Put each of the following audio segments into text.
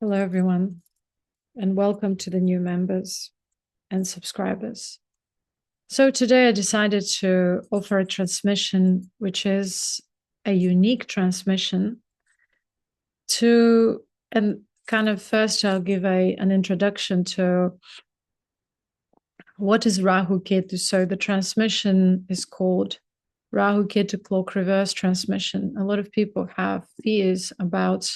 Hello, everyone, and welcome to the new members and subscribers. So, today I decided to offer a transmission, which is a unique transmission to, and kind of first I'll give an introduction to what is Rahu Ketu. So, the transmission is called Rahu Ketu Clock Reverse Transmission. A lot of people have fears about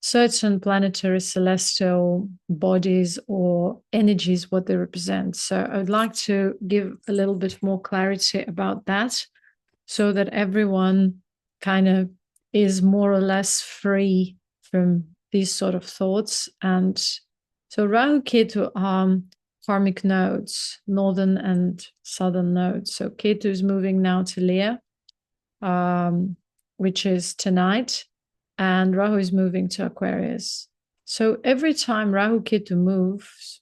certain planetary celestial bodies or energies, what they represent. So I would like to give a little bit more clarity about that so that everyone kind of is more or less free from these sort of thoughts. And so Rahu Ketu are karmic nodes, northern and southern nodes. So Ketu is moving now to Leo, which is tonight, and Rahu is moving to Aquarius. So every time Rahu Ketu moves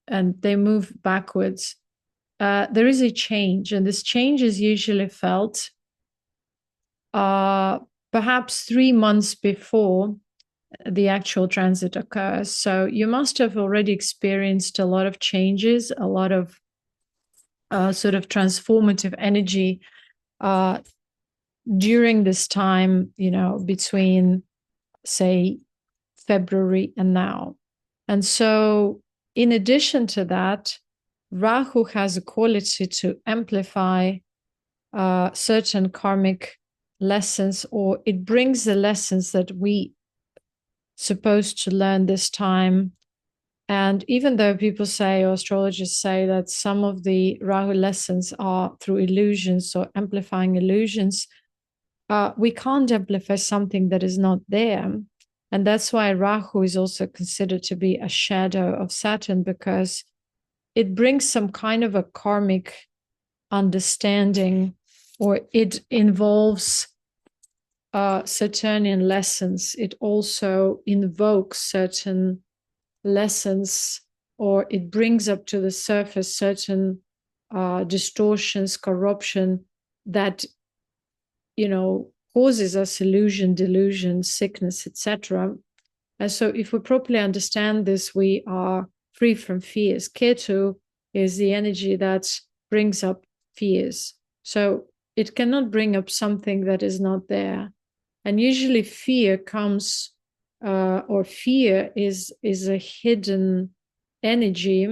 and they move backwards, there is a change, and this change is usually felt perhaps 3 months before the actual transit occurs. So you must have already experienced a lot of changes, a lot of sort of transformative energy during this time, between, say, February and now. And so, in addition to that, Rahu has a quality to amplify certain karmic lessons, or it brings the lessons that we supposed to learn this time. And even though people say, or astrologers say, that some of the Rahu lessons are through illusions or amplifying illusions, we can't amplify something that is not there. And that's why Rahu is also considered to be a shadow of Saturn, because it brings some kind of a karmic understanding, or it involves Saturnian lessons. It also invokes certain lessons, or it brings up to the surface certain distortions, corruption that causes us illusion, delusion, sickness, etc. And so if we properly understand this, we are free from fears. Ketu is the energy that brings up fears. So it cannot bring up something that is not there. And usually fear comes, or fear is a hidden energy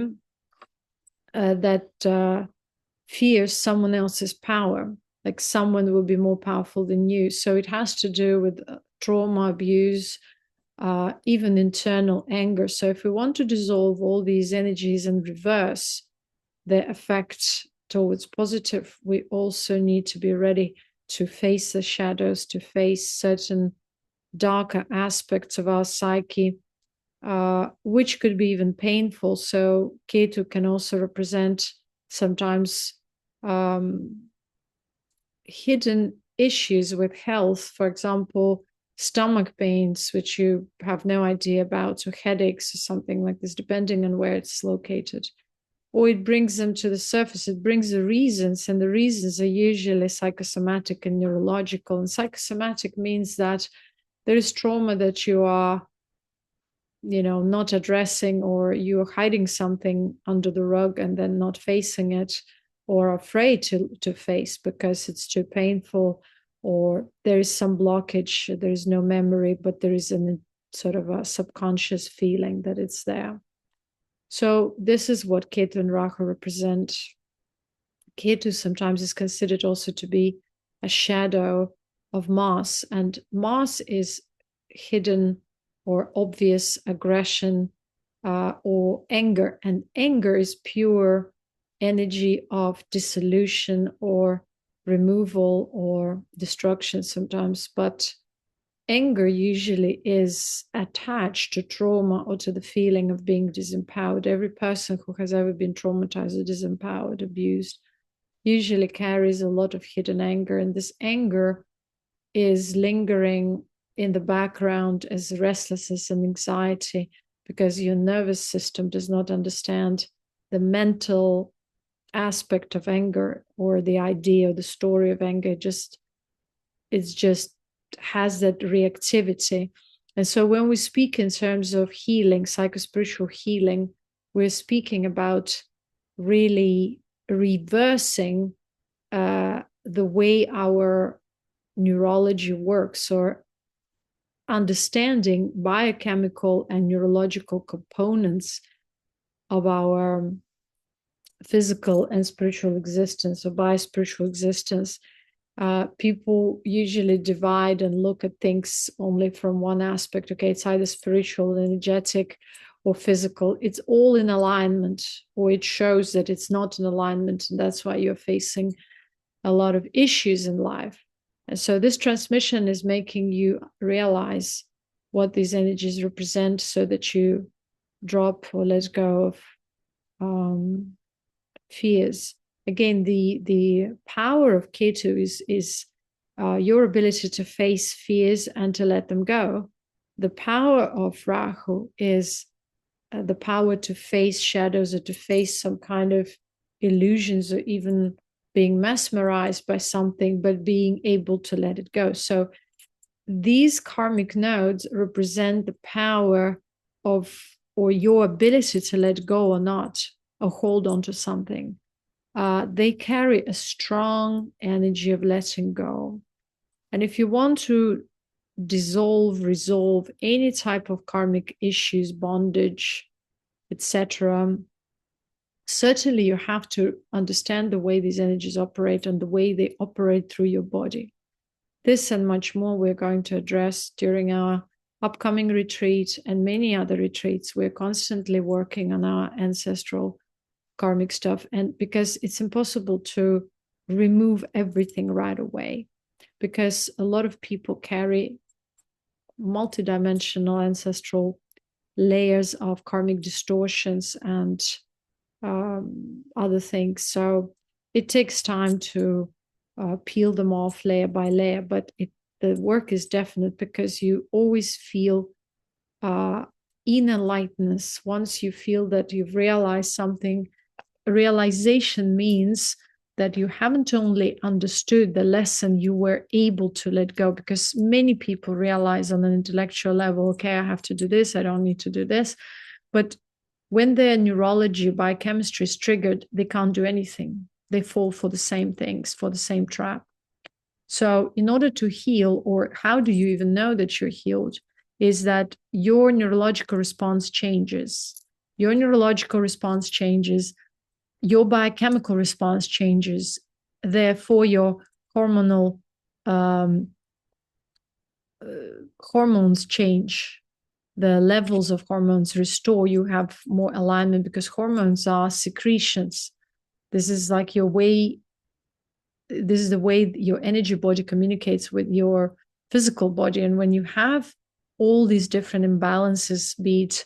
that fears someone else's power. Like someone will be more powerful than you. So it has to do with trauma, abuse, even internal anger. So if we want to dissolve all these energies and reverse their effect towards positive, we also need to be ready to face the shadows, to face certain darker aspects of our psyche, which could be even painful. So Ketu can also represent sometimes hidden issues with health, for example, stomach pains, which you have no idea about, or headaches or something like this, depending on where it's located. Or it brings them to the surface. It brings the reasons, and the reasons are usually psychosomatic and neurological. And psychosomatic means that there is trauma that you are, not addressing, or you're hiding something under the rug and then not facing it, or afraid to face because it's too painful, or there is some blockage, there is no memory, but there is a sort of a subconscious feeling that it's there. So this is what Ketu and Rahu represent. Ketu sometimes is considered also to be a shadow of Mars, and Mars is hidden or obvious aggression or anger, and anger is pure energy of dissolution or removal or destruction sometimes. But anger usually is attached to trauma or to the feeling of being disempowered. Every person who has ever been traumatized or disempowered, abused, usually carries a lot of hidden anger, and this anger is lingering in the background as restlessness and anxiety, because your nervous system does not understand the mental aspect of anger, or the idea or the story of anger. It just has that reactivity. And so when we speak in terms of healing, psychospiritual healing, we're speaking about really reversing the way our neurology works, or understanding biochemical and neurological components of our physical and spiritual existence, or biospiritual existence. People usually divide and look at things only from one aspect. Okay, it's either spiritual, energetic, or physical. It's all in alignment, or it shows that it's not in alignment, and that's why you're facing a lot of issues in life. And so this transmission is making you realize what these energies represent, so that you drop or let go of fears. Again, the power of Ketu is your ability to face fears and to let them go. The power of Rahu is the power to face shadows, or to face some kind of illusions, or even being mesmerized by something, but being able to let it go. So these karmic nodes represent the power of, or your ability to let go or not, or hold on to something. They carry a strong energy of letting go. And if you want to resolve any type of karmic issues, bondage, etc., certainly you have to understand the way these energies operate and the way they operate through your body. This and much more we're going to address during our upcoming retreat and many other retreats. We're constantly working on our ancestral karmic stuff, and because it's impossible to remove everything right away, because a lot of people carry multidimensional ancestral layers of karmic distortions and other things. So it takes time to peel them off layer by layer, but the work is definite, because you always feel inner lightness once you feel that you've realized something. Realization means that you haven't only understood the lesson, you were able to let go, because many people realize on an intellectual level, okay, I have to do this, I don't need to do this. But when their neurology, biochemistry is triggered, they can't do anything. They fall for the same things, for the same trap. So in order to heal, or how do you even know that you're healed, is that your neurological response changes. Your neurological response changes, your biochemical response changes. Therefore, your hormonal hormones change. The levels of hormones restore. You have more alignment, because hormones are secretions. This is like your way. This is the way your energy body communicates with your physical body. And when you have all these different imbalances, be it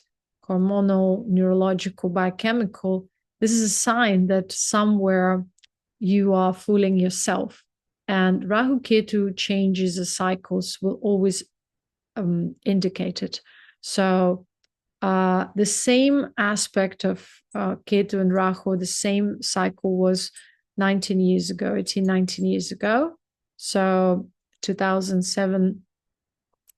hormonal, neurological, biochemical, this is a sign that somewhere you are fooling yourself. And Rahu Ketu changes the cycles will always indicate it. So the same aspect of Ketu and Rahu, the same cycle was 19 years ago, 18, 19 years ago. So 2007,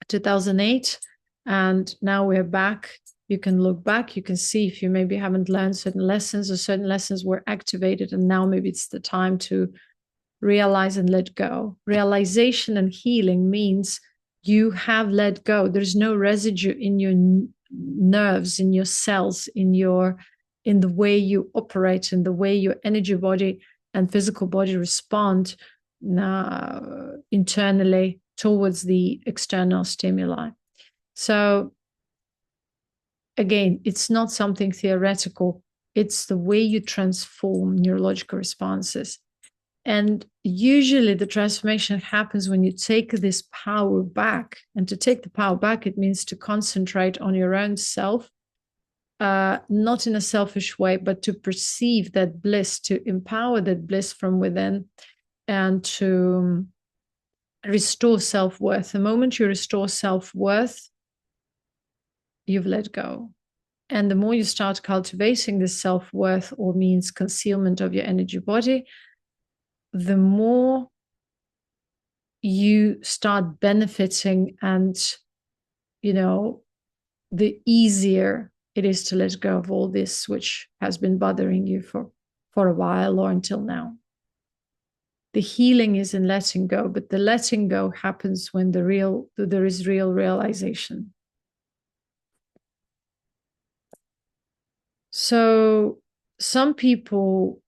2008. And now we're back. You can look back. You can see if you maybe haven't learned certain lessons, or certain lessons were activated. And now maybe it's the time to realize and let go. Realization and healing means you have let go. There's no residue in your nerves, in your cells, in the way you operate, in the way your energy body and physical body respond internally towards the external stimuli. So again, it's not something theoretical. It's the way you transform neurological responses. And usually the transformation happens when you take this power back. And to take the power back, it means to concentrate on your own self, not in a selfish way, but to perceive that bliss, to empower that bliss from within, and to restore self-worth. The moment you restore self-worth, you've let go. And the more you start cultivating this self-worth, or means concealment of your energy body, the more you start benefiting and the easier it is to let go of all this which has been bothering you for a while or until now. The healing is in letting go, but the letting go happens when there is real realization. So some people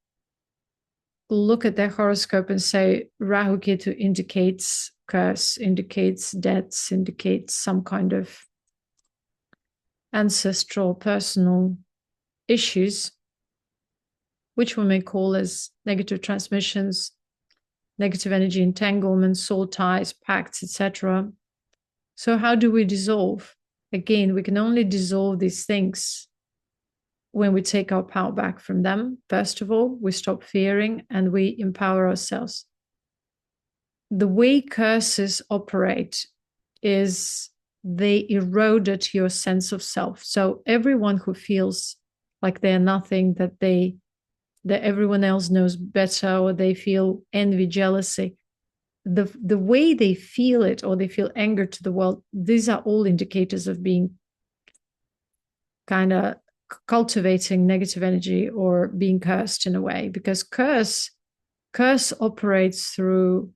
look at their horoscope and say Rahu Ketu indicates curse, indicates debts, indicates some kind of ancestral personal issues, which we may call as negative transmissions, negative energy entanglements, soul ties, pacts, etc. So how do we dissolve? Again, we can only dissolve these things when we take our power back from them. First of all, we stop fearing and we empower ourselves. The way curses operate is they eroded your sense of self. So everyone who feels like they're nothing, that everyone else knows better, or they feel envy, jealousy, the way they feel it, or they feel anger to the world, these are all indicators of being kind of cultivating negative energy or being cursed in a way, because curse operates through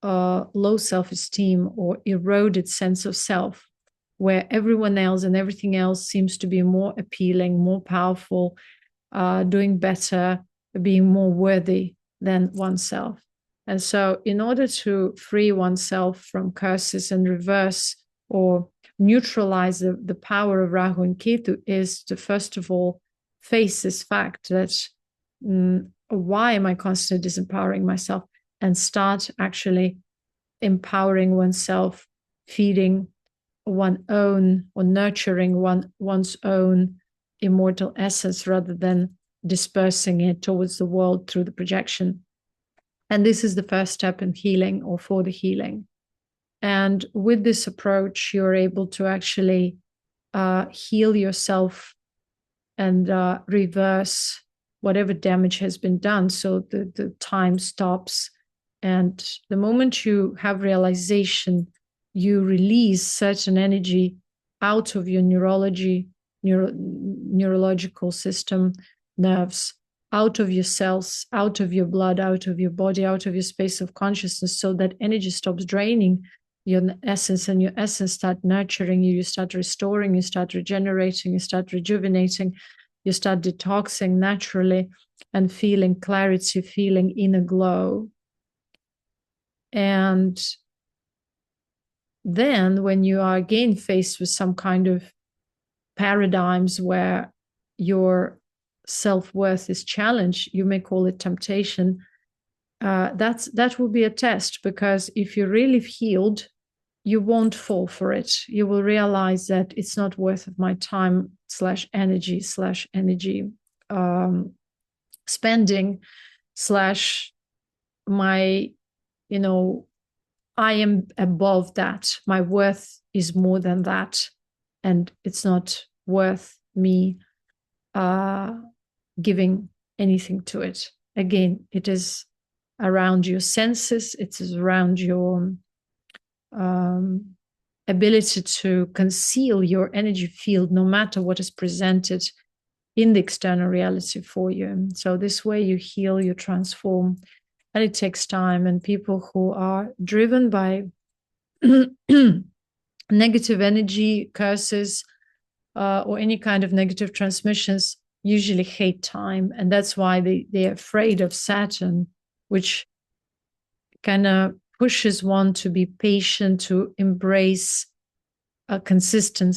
low self-esteem or eroded sense of self, where everyone else and everything else seems to be more appealing, more powerful, doing better, being more worthy than oneself. And so in order to free oneself from curses and reverse or neutralize the power of Rahu and Ketu is to, first of all, face this fact that why am I constantly disempowering myself, and start actually empowering oneself, feeding one's own or nurturing one's own immortal essence rather than dispersing it towards the world through the projection. And this is the first step in healing, or for the healing. And with this approach, you're able to actually heal yourself and reverse whatever damage has been done. So the time stops. And the moment you have realization, you release certain energy out of your neurological system, nerves, out of your cells, out of your blood, out of your body, out of your space of consciousness, so that energy stops draining your essence, and your essence start nurturing you, you start restoring, you start regenerating, you start rejuvenating, you start detoxing naturally and feeling clarity, feeling inner glow. And then when you are again faced with some kind of paradigms where your self-worth is challenged, you may call it temptation, that will be a test, because if you're really healed, you won't fall for it. You will realize that it's not worth of my time / energy spending / my, I am above that. My worth is more than that. And it's not worth me giving anything to it. Again, it is around your senses. It is around your ability to conceal your energy field, no matter what is presented in the external reality for you. So this way you heal, you transform, and it takes time. And people who are driven by negative energy, curses, or any kind of negative transmissions usually hate time. And that's why they're afraid of Saturn, which kind of pushes one to be patient, to embrace a consistent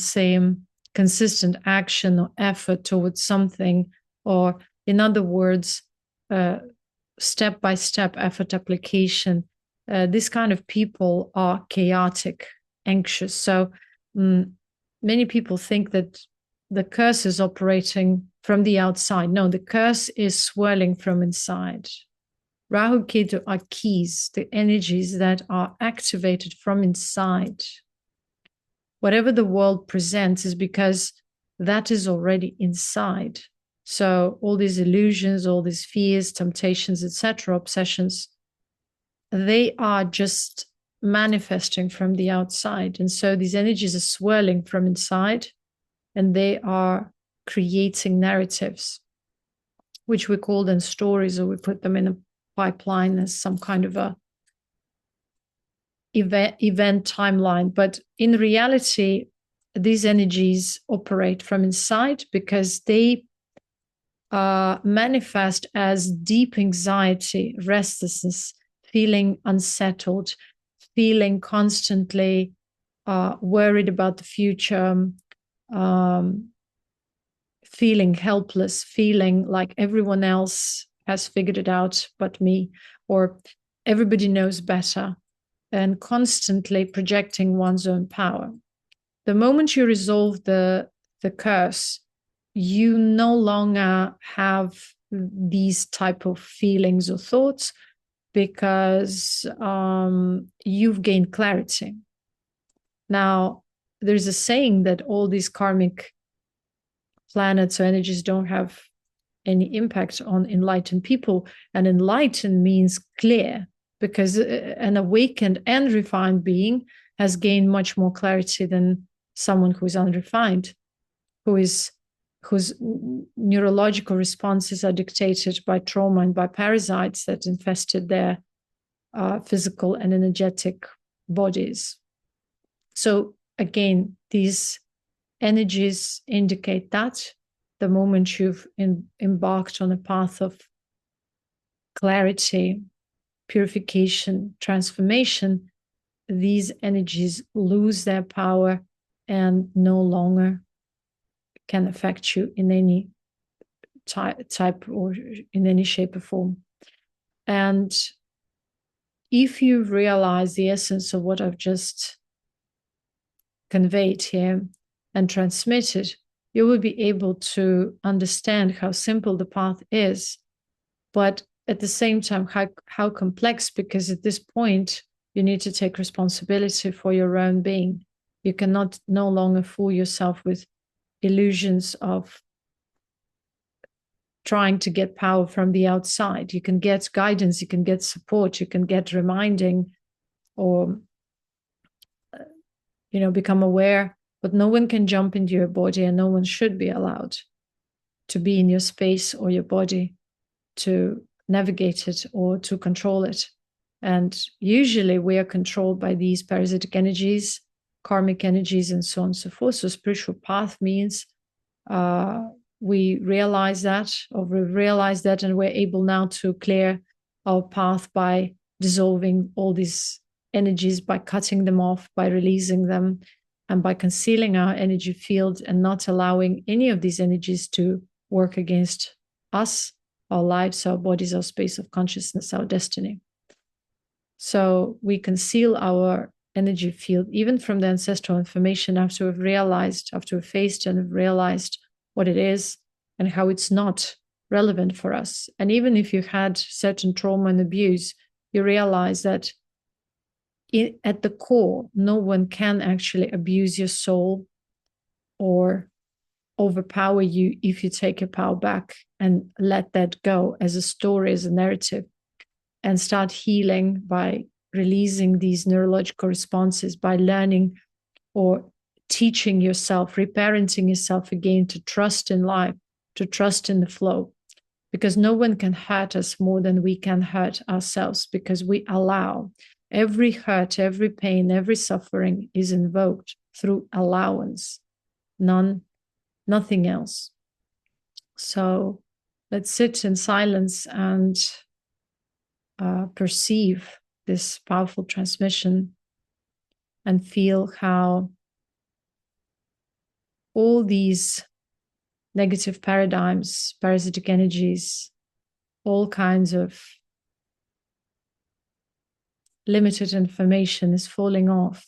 action or effort towards something, or in other words, step-by-step effort application. This kind of people are chaotic, anxious. So many people think that the curse is operating from the outside. No, the curse is swirling from inside. Rahu Ketu are keys, the energies that are activated from inside. Whatever the world presents is because that is already inside. So all these illusions, all these fears, temptations, etc., obsessions, they are just manifesting from the outside. And so these energies are swirling from inside, and they are creating narratives, which we call them stories, or we put them in a pipeline as some kind of a event timeline. But in reality, these energies operate from inside because they manifest as deep anxiety, restlessness, feeling unsettled, feeling constantly worried about the future, feeling helpless, feeling like everyone else has figured it out but me, or everybody knows better, and constantly projecting one's own power. The moment you resolve the curse, you no longer have these type of feelings or thoughts, because you've gained clarity. Now, there's a saying that all these karmic planets or energies don't have any impact on enlightened people. And enlightened means clear, because an awakened and refined being has gained much more clarity than someone who is unrefined, whose neurological responses are dictated by trauma and by parasites that infested their physical and energetic bodies. So again, these energies indicate that the moment you've embarked on a path of clarity, purification, transformation, these energies lose their power and no longer can affect you in any type or in any shape or form. And if you realize the essence of what I've just conveyed here and transmitted, you will be able to understand how simple the path is, but at the same time, how complex, because at this point, you need to take responsibility for your own being. You cannot no longer fool yourself with illusions of trying to get power from the outside. You can get guidance, you can get support, you can get reminding, or become aware, but no one can jump into your body, and no one should be allowed to be in your space or your body to navigate it or to control it. And usually we are controlled by these parasitic energies, karmic energies, and so on and so forth. So spiritual path means we realize that, or we realize that, and we're able now to clear our path by dissolving all these energies, by cutting them off, by releasing them, and by concealing our energy field and not allowing any of these energies to work against us, our lives, our bodies, our space of consciousness, our destiny. So we conceal our energy field, even from the ancestral information, after we've faced and have realized what it is and how it's not relevant for us. And even if you had certain trauma and abuse, you realize that at the core, no one can actually abuse your soul or overpower you if you take your power back and let that go as a story, as a narrative, and start healing by releasing these neurological responses, by learning or teaching yourself, reparenting yourself again to trust in life, to trust in the flow. Because no one can hurt us more than we can hurt ourselves, because we allow. Every hurt, every pain, every suffering is invoked through allowance, nothing else. So let's sit in silence and perceive this powerful transmission and feel how all these negative paradigms, parasitic energies, all kinds of limited information is falling off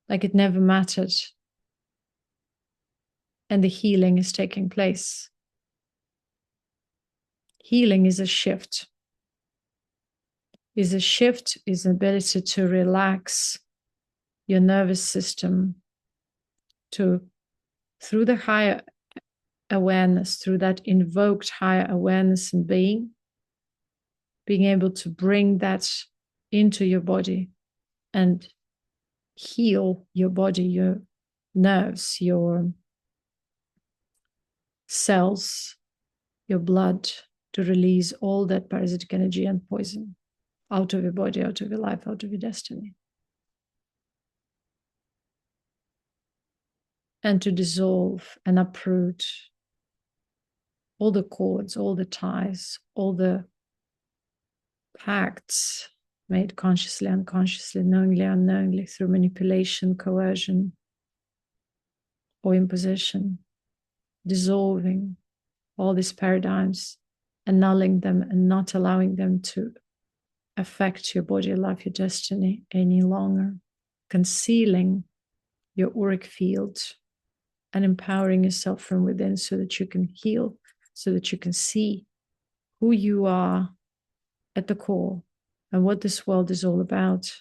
like it never mattered, and the healing is taking place. Healing is a shift. Is an ability to relax your nervous system, through the higher awareness, through that invoked higher awareness and being able to bring that into your body and heal your body, your nerves, your cells, your blood, to release all that parasitic energy and poison out of your body, out of your life, out of your destiny. And to dissolve and uproot all the cords, all the ties, all the pacts made consciously, unconsciously, knowingly, unknowingly, through manipulation, coercion, or imposition, dissolving all these paradigms, annulling them and not allowing them to affect your body, life, your destiny any longer, concealing your auric field and empowering yourself from within so that you can heal, so that you can see who you are at the core and what this world is all about,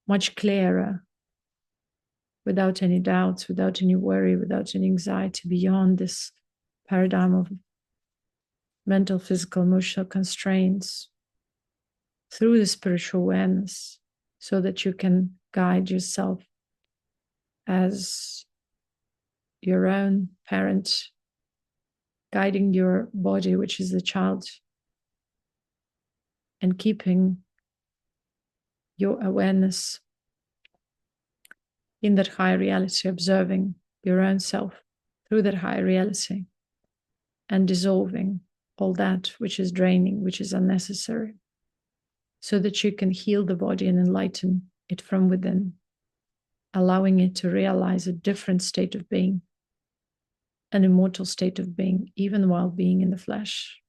much clearer, without any doubts, without any worry, without any anxiety, beyond this paradigm of mental, physical, emotional constraints, through the spiritual awareness, so that you can guide yourself as your own parent, guiding your body, which is the child, and keeping your awareness in that higher reality, observing your own self through that higher reality, and dissolving all that which is draining, which is unnecessary, so that you can heal the body and enlighten it from within, allowing it to realize a different state of being, an immortal state of being, even while being in the flesh.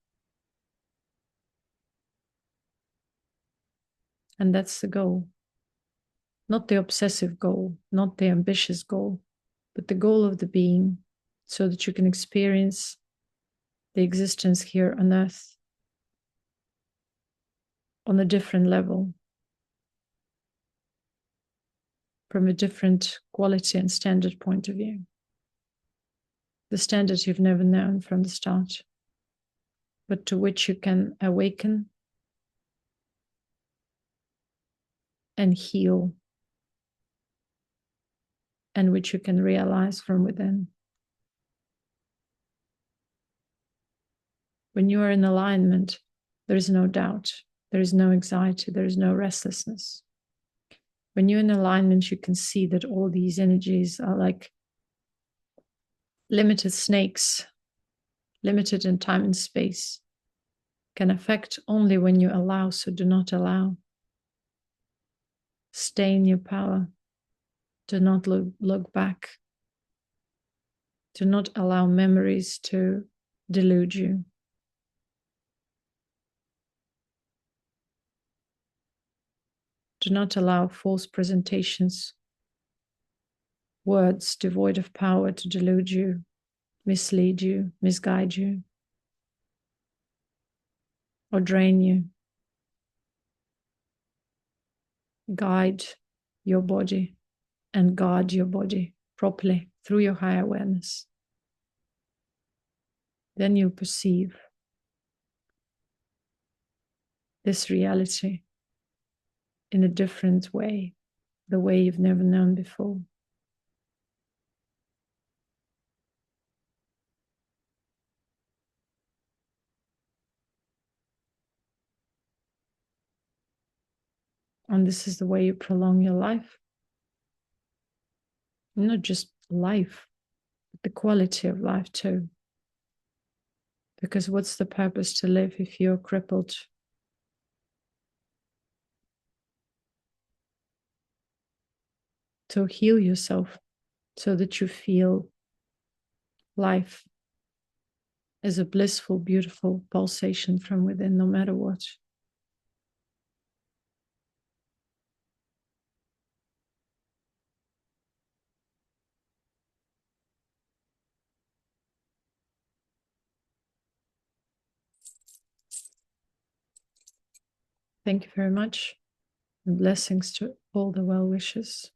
And that's the goal. Not the obsessive goal, not the ambitious goal, but the goal of the being, so that you can experience the existence here on earth on a different level, from a different quality and standard point of view. The standards you've never known from the start, but to which you can awaken and heal, and which you can realize from within. When you are in alignment, there is no doubt, there is no anxiety, there is no restlessness. When you're in alignment, you can see that all these energies are like limited snakes, limited in time and space, can affect only when you allow, so do not allow. Stay in your power. Do not look back. Do not allow memories to delude you. Do not allow false presentations, words devoid of power to delude you, mislead you, misguide you, or drain you. Guide your body and guard your body properly through your higher awareness. Then you'll perceive this reality in a different way, the way you've never known before. And this is the way you prolong your life. Not just life, but the quality of life too. Because what's the purpose to live if you're crippled? To heal yourself so that you feel life as a blissful, beautiful pulsation from within, no matter what. Thank you very much, and blessings to all the well-wishers.